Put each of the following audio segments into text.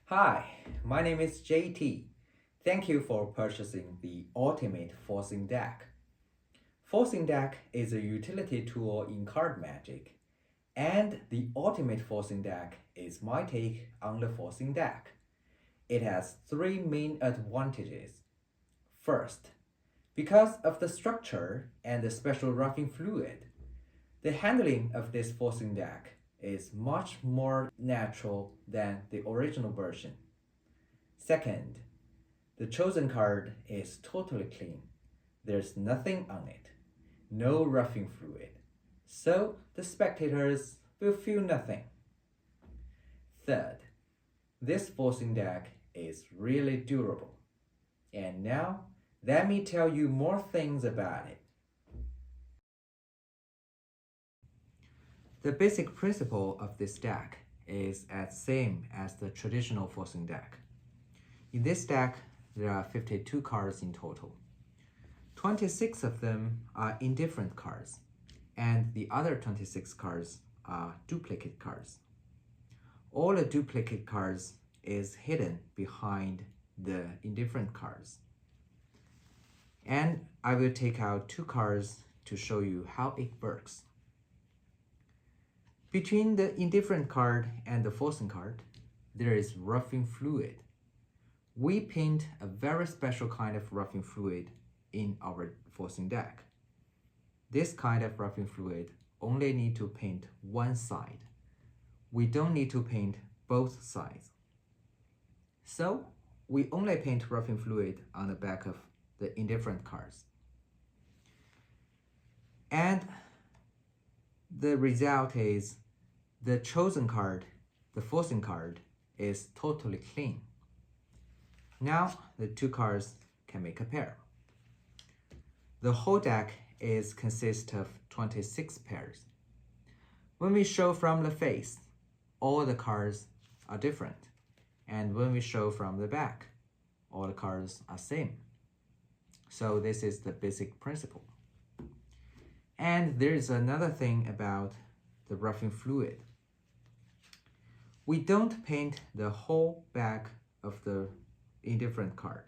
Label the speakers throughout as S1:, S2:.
S1: Hi, my name is JT. Thank you for purchasing the Ultimate Forcing Deck. Forcing Deck is a utility tool in Card Magic, and the Ultimate Forcing Deck is my take on the Forcing Deck. It has three main advantages. First, because of the structure and the special roughing fluid, the handling of this forcing deck is much more natural than the original version. Second, the chosen card is totally clean. There's nothing on it, no roughing fluid, so the spectators will feel nothing. Third, this forcing deck is really durable. And now, let me tell you more things about it. The basic principle of this deck is as same as the traditional forcing deck. In this deck, there are 52 cards in total. 26 of them are indifferent cards, and the other 26 cards are duplicate cards. All the duplicate cards is hidden behind the indifferent cards. And I will take out two cards to show you how it works. Between the indifferent card and the forcing card, there is roughing fluid. We paint a very special kind of roughing fluid in our forcing deck. This kind of roughing fluid only need to paint one side. We don't need to paint both sides. So we only paint roughing fluid on the back of the indifferent cards. And the result is the chosen card, the forcing card, is totally clean. Now the two cards can make a pair. The whole deck consists of 26 pairs. When we show from the face, all the cards are different. And when we show from the back, all the cards are same. So this is the basic principle. And there is another thing about the roughing fluid. We don't paint the whole back of the indifferent card.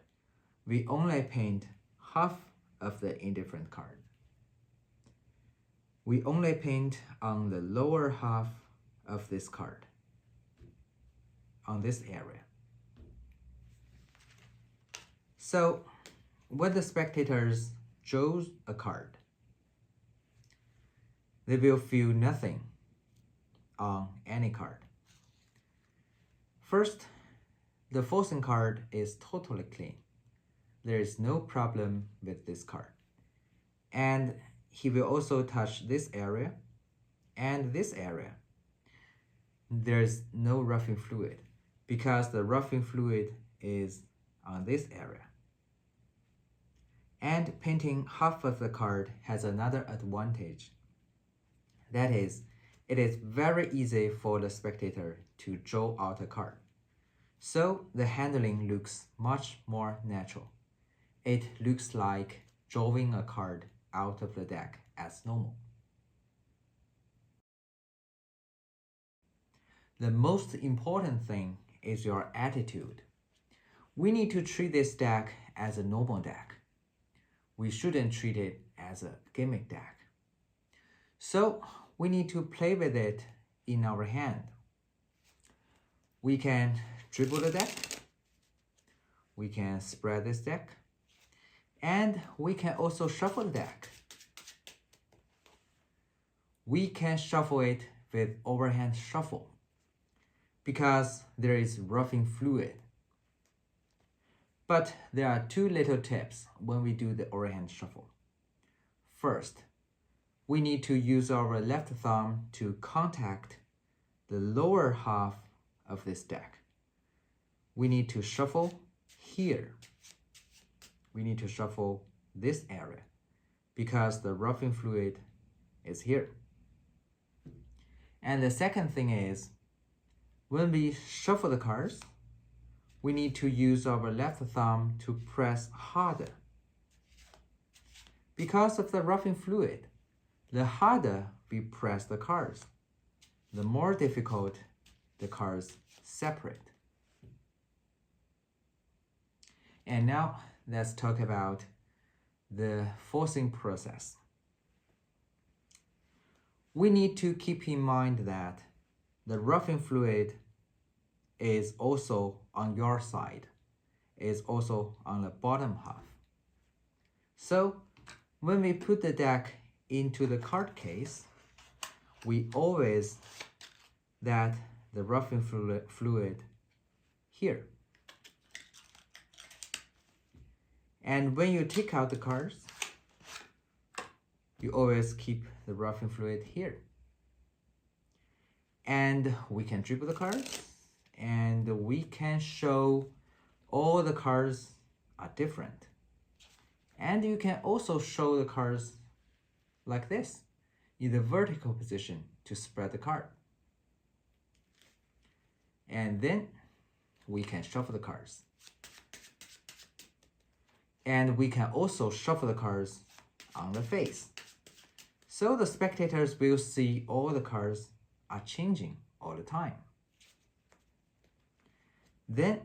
S1: We only paint half of the indifferent card. We only paint on the lower half of this card, on this area. So when the spectators draw a card, they will feel nothing on any card. First, the forcing card is totally clean. There is no problem with this card. And he will also touch this area and this area. There's no roughing fluid because the roughing fluid is on this area. And painting half of the card has another advantage. That is, it is very easy for the spectator to draw out a card. So the handling looks much more natural. It looks like drawing a card out of the deck as normal. The most important thing is your attitude. We need to treat this deck as a normal deck. We shouldn't treat it as a gimmick deck. So we need to play with it in our hand. We can dribble the deck. We can spread this deck. And we can also shuffle the deck. We can shuffle it with overhand shuffle because there is roughing fluid. But there are two little tips when we do the overhand shuffle. First, we need to use our left thumb to contact the lower half of this deck. We need to shuffle here. We need to shuffle this area because the roughing fluid is here. And the second thing is, when we shuffle the cards, we need to use our left thumb to press harder. Because of the roughing fluid, the harder we press the cards, the more difficult the cards separate. And now let's talk about the forcing process. We need to keep in mind that the roughing fluid is also on your side, is also on the bottom half. So when we put the deck into the card case, we always that the roughing fluid here. And when you take out the cards, you always keep the roughing fluid here. And we can dribble the cards, and we can show all the cards are different. And you can also show the cards like this, in the vertical position to spread the card. And then we can shuffle the cards. And we can also shuffle the cards on the face. So the spectators will see all the cards are changing all the time. Then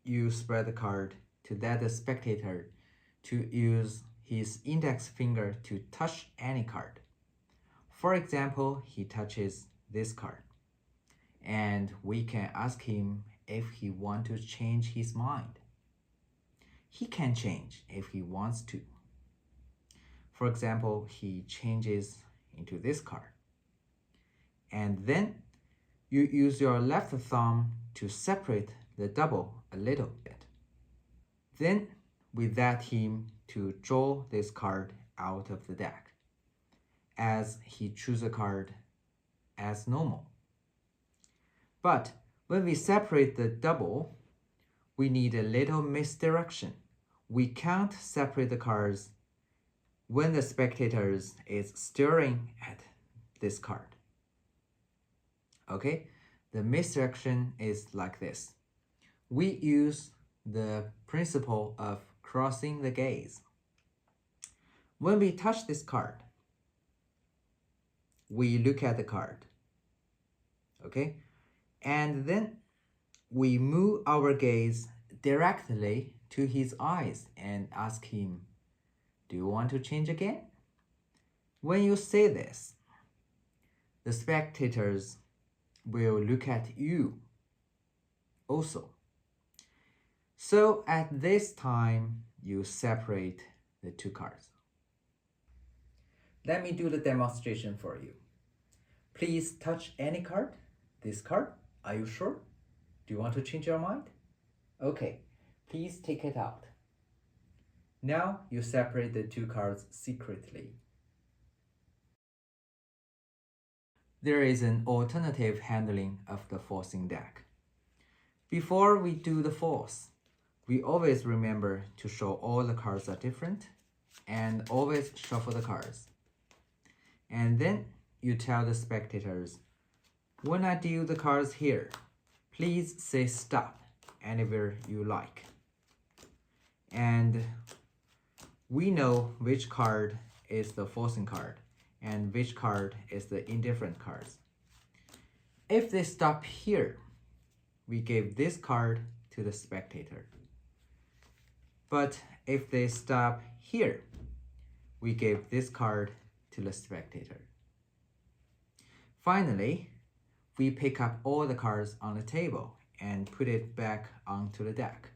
S1: you spread the card to let the spectator to use his index finger to touch any card. For example, he touches this card, and we can ask him if he wants to change his mind. He can change if he wants to. For example, he changes into this card. And then you use your left thumb to separate the double a little bit. Then we let him to draw this card out of the deck, as he chooses a card as normal. But when we separate the double, we need a little misdirection. We can't separate the cards when the spectators is staring at this card. Okay, the misdirection is like this. We use the principle of crossing the gaze. When we touch this card, we look at the card, okay? And then we move our gaze directly to his eyes and ask him, do you want to change again? When you say this, the spectators will look at you also. So at this time, you separate the two cards. Let me do the demonstration for you. Please touch any card. This card, are you sure? Do you want to change your mind? Okay, please take it out. Now you separate the two cards secretly. There is an alternative handling of the forcing deck. Before we do the force, we always remember to show all the cards are different and always shuffle the cards. And then you tell the spectators, when I deal the cards here, please say stop anywhere you like. And we know which card is the forcing card and which card is the indifferent cards. If they stop here, we give this card to the spectator. But if they stop here, we give this card to the spectator. Finally, we pick up all the cards on the table and put it back onto the deck.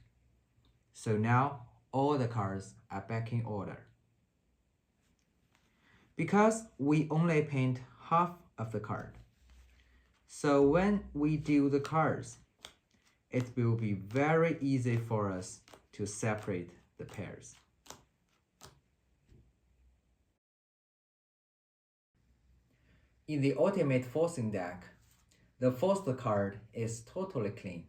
S1: So now all the cards are back in order. Because we only paint half of the card, so when we deal the cards, it will be very easy for us to separate the pairs. In the ultimate forcing deck, the forced card is totally clean,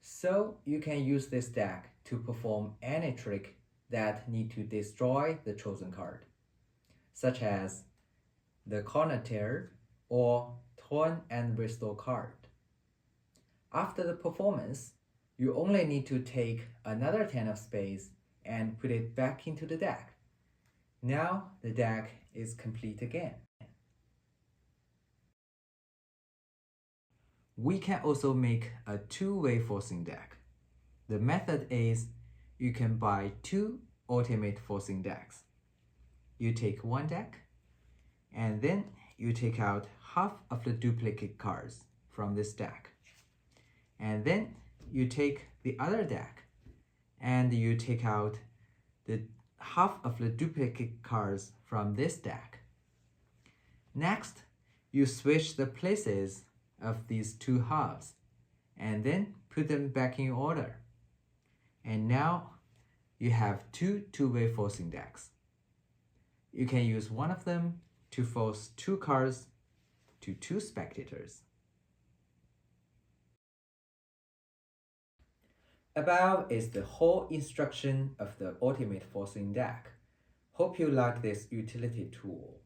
S1: so you can use this deck to perform any trick that need to destroy the chosen card, such as the corner tear or torn and restore card. After the performance, you only need to take another 10 of spades and put it back into the deck. Now the deck is complete again. We can also make a two-way forcing deck. The method is you can buy two ultimate forcing decks. You take one deck, and then you take out half of the duplicate cards from this deck. And then you take the other deck, and you take out the half of the duplicate cards from this deck. Next, you switch the places of these two halves, and then put them back in order. And now you have two two-way forcing decks. You can use one of them to force two cards to two spectators. Above is the whole instruction of the Ultimate Forcing deck. Hope you like this utility tool.